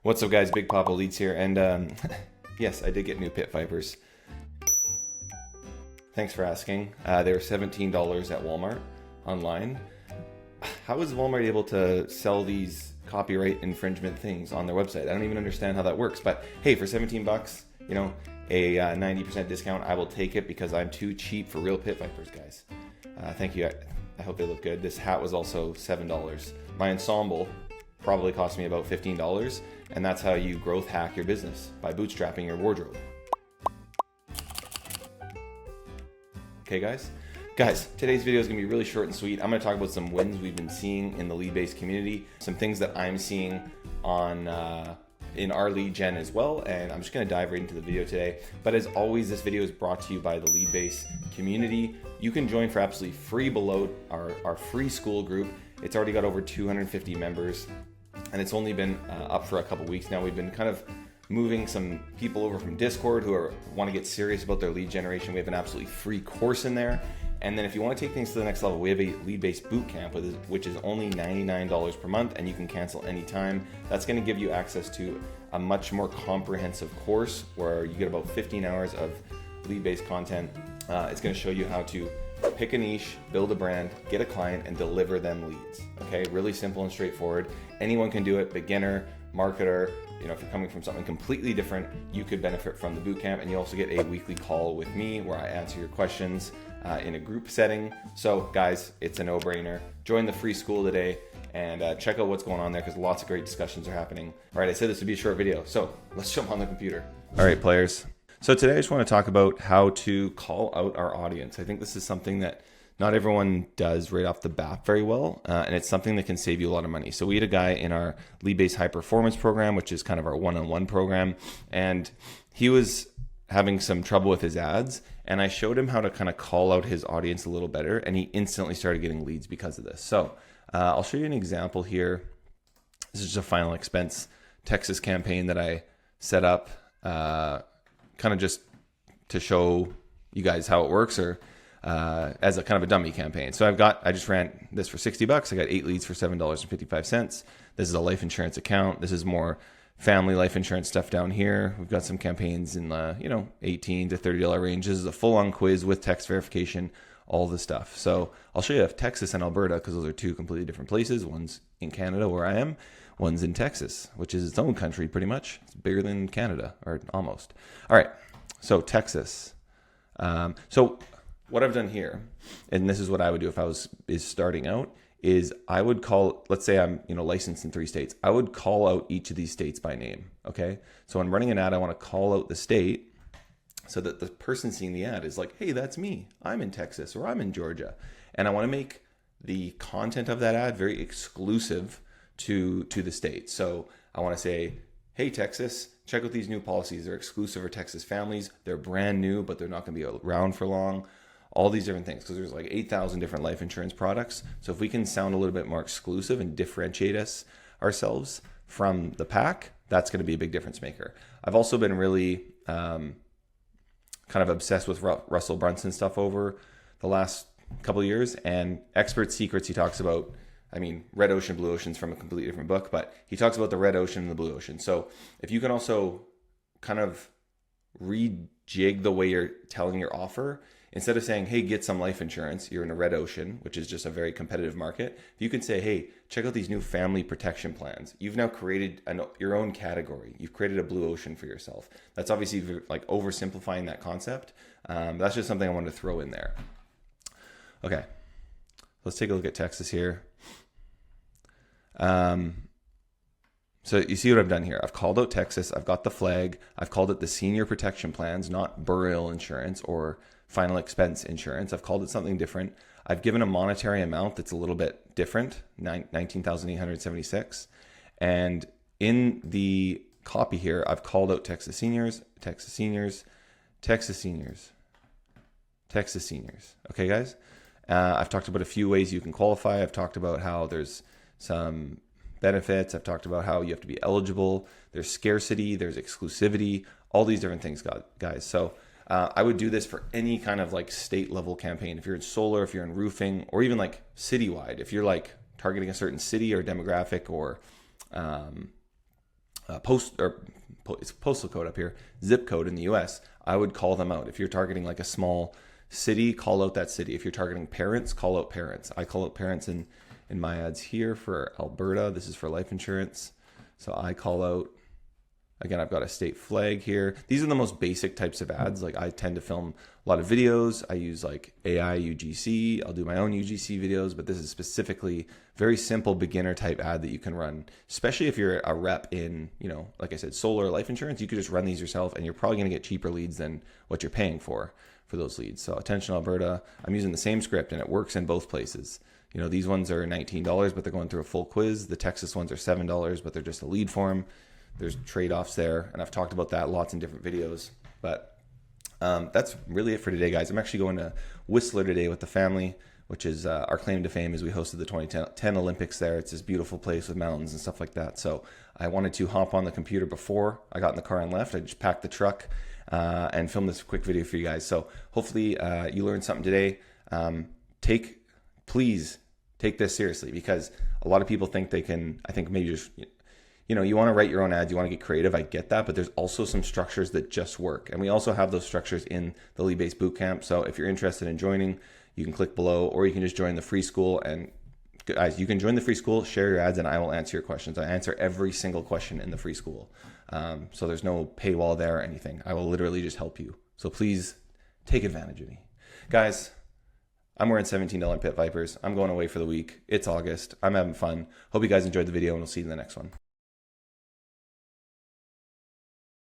What's up, guys? Big Papa Leads here, and yes, I did get new pit vipers. Thanks for asking. They were $17 at Walmart online. How is Walmart able to sell these copyright infringement things on their website? I don't even understand how that works. But hey, for 17 bucks, you know, a 90% discount, I will take it because I'm too cheap for real pit vipers, guys. Thank you. I hope they look good. This hat was also $7. My ensemble probably cost me about $15, and that's how you growth hack your business, by bootstrapping your wardrobe. Okay, guys? Guys, today's video is going to be really short and sweet. I'm going to talk about some wins we've been seeing in the Leadbase community, some things that I'm seeing on in our lead gen as well, and I'm just going to dive right into the video today. But as always, this video is brought to you by the Leadbase community. You can join for absolutely free below our free Skool group. It's already got over 250 members, and it's only been up for a couple weeks now. We've been kind of moving some people over from Discord who want to get serious about their lead generation. We have an absolutely free course in there. And then if you want to take things to the next level, we have a Leadbase bootcamp, which is only $99 per month, and you can cancel anytime. That's going to give you access to a much more comprehensive course where you get about 15 hours of Leadbase content. It's going to show you how to pick a niche, build a brand, get a client, and deliver them leads. Okay, really simple and straightforward. Anyone can do it, beginner, marketer. You know, if you're coming from something completely different, you could benefit from the bootcamp, and you also get a weekly call with me where I answer your questions in a group setting. So guys, it's a no-brainer. Join the free Skool today and check out what's going on there because lots of great discussions are happening. All right, I said this would be a short video, so let's jump on the computer. All right, players. So today I just want to talk about how to call out our audience. I think this is something that not everyone does right off the bat very well, and it's something that can save you a lot of money. So we had a guy in our Leadbase High Performance program, which is kind of our one-on-one program, and he was having some trouble with his ads, and I showed him how to kind of call out his audience a little better, and he instantly started getting leads because of this. So I'll show you an example here. This is just a final expense Texas campaign that I set up, kind of just to show you guys how it works, or as a kind of a dummy campaign. So I just ran this for 60 bucks. I got 8 leads for $7.55. This is a life insurance account. This is more family life insurance stuff down here. We've got some campaigns in the, $18 to $30 range. This is a full-on quiz with text verification, all the stuff. So I'll show you Texas and Alberta because those are two completely different places. One's in Canada where I am. One's in Texas, which is its own country pretty much. It's bigger than Canada, or almost. All right, so Texas. So what I've done here, and this is what I would do if I was starting out, is I would call, let's say I'm licensed in 3 states. I would call out each of these states by name. Okay, so when running an ad, I want to call out the state so that the person seeing the ad is like, hey, that's me. I'm in Texas or I'm in Georgia, and I want to make the content of that ad very exclusive to the state. So I want to say, hey, Texas, check out these new policies. They're exclusive for Texas families. They're brand new, but they're not going to be around for long. All these different things, because there's like 8,000 different life insurance products. So if we can sound a little bit more exclusive and differentiate ourselves from the pack, that's going to be a big difference maker. I've also been really kind of obsessed with Russell Brunson stuff over the last couple of years, and Expert Secrets he talks about. I mean, Red Ocean, Blue Ocean's from a completely different book, but he talks about the Red Ocean and the Blue Ocean. So if you can also kind of rejig the way you're telling your offer, instead of saying, hey, get some life insurance, you're in a red ocean, which is just a very competitive market. If you can say, hey, check out these new family protection plans. You've now created your own category. You've created a blue ocean for yourself. That's obviously like oversimplifying that concept. That's just something I wanted to throw in there. Okay, let's take a look at Texas here. So you see what I've done here. I've called out Texas. I've got the flag. I've called it the senior protection plans, not burial insurance or final expense insurance. I've called it something different. I've given a monetary amount that's a little bit different, $19,876. And in the copy here, I've called out Texas seniors, Texas seniors, Texas seniors, Texas seniors. Okay, guys? I've talked about a few ways you can qualify. I've talked about how there's some benefits. I've talked about how you have to be eligible. There's scarcity, there's exclusivity, all these different things, guys. So I would do this for any kind of like state level campaign. If you're in solar, if you're in roofing, or even like citywide, if you're like targeting a certain city or demographic or it's postal code up here, zip code in the US, I would call them out. If you're targeting like a small city, call out that city. If you're targeting parents, call out parents. I call out parents in my ads here for Alberta. This is for life insurance. So I call out, again, I've got a state flag here. These are the most basic types of ads. Like I tend to film a lot of videos. I use like AI UGC. I'll do my own UGC videos, but this is specifically very simple beginner type ad that you can run, especially if you're a rep in, like I said, solar life insurance. You could just run these yourself and you're probably going to get cheaper leads than what you're paying for those leads. So attention Alberta, I'm using the same script and it works in both places. These ones are $19, but they're going through a full quiz. The Texas ones are $7, but they're just a lead form. There's trade-offs there, and I've talked about that lots in different videos. But that's really it for today, guys. I'm actually going to Whistler today with the family, which is our claim to fame is we hosted the 2010 Olympics there. It's this beautiful place with mountains and stuff like that. So I wanted to hop on the computer before I got in the car and left. I just packed the truck and filmed this quick video for you guys. So hopefully you learned something today. Please take this seriously, because a lot of people think they can, I think maybe just, you want to write your own ads, you want to get creative. I get that, but there's also some structures that just work. And we also have those structures in the Leadbase Bootcamp. So if you're interested in joining, you can click below, or you can just join the free school. And guys, you can join the free school, share your ads, and I will answer your questions. I answer every single question in the free school. So there's no paywall there or anything. I will literally just help you. So please take advantage of me. Guys, I'm wearing $17 Pit Vipers. I'm going away for the week. It's August. I'm having fun. Hope you guys enjoyed the video, and we'll see you in the next one.